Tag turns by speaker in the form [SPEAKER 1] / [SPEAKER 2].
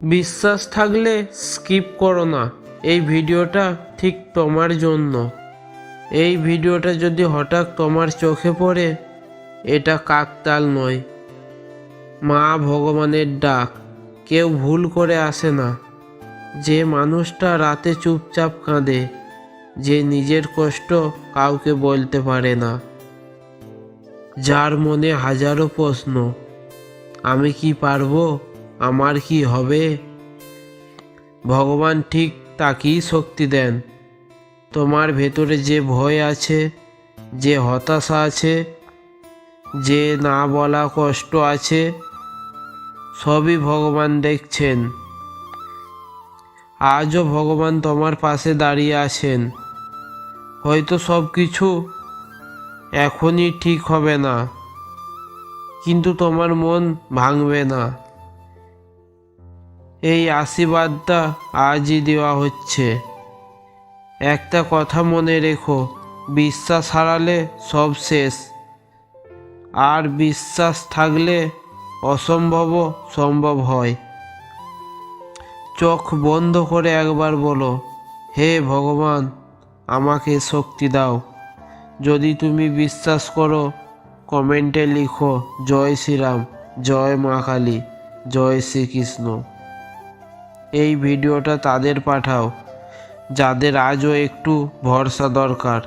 [SPEAKER 1] বিশ্বাস থাকলে স্কিপ করো না, এই ভিডিওটা ঠিক তোমার জন্য। এই ভিডিওটা যদি হঠাৎ তোমার চোখে পড়ে, এটা কাকতাল নয়, মা ভগবানের ডাক। কেউ ভুল করে আসে না। যে মানুষটা রাতে চুপচাপ কাঁদে, যে নিজের কষ্ট কাউকে বলতে পারে না, যার মনে হাজারো প্রশ্ন, আমি কি পারবো, আমার কি হবে, ভগবান ঠিক তাকেই শক্তি দেন। তোমার ভেতরে যে ভয় আছে, যে হতাশা আছে, যে না বলা কষ্ট আছে, সবই ভগবান দেখছেন। আজও ভগবান তোমার পাশে দাঁড়িয়ে আছেন। হয়তো সব কিছু এখনই ঠিক হবে না, কিন্তু তোমার মন ভাঙবে না। এই আশীর্বাদটা আজই দেওয়া হচ্ছে। একটা কথা মনে রেখো, বিশ্বাস হারালে সব শেষ, আর বিশ্বাস থাকলে অসম্ভবও সম্ভব হয়। চোখ বন্ধ করে একবার বলো, হে ভগবান, আমাকে শক্তি দাও। যদি তুমি বিশ্বাস করো, কমেন্টে লিখো জয় শ্রীরাম, জয় মা কালী, জয় শ্রীকৃষ্ণ। এই ভিডিওটা তাদের পাঠাও যাদের আজও একটু ভরসা দরকার।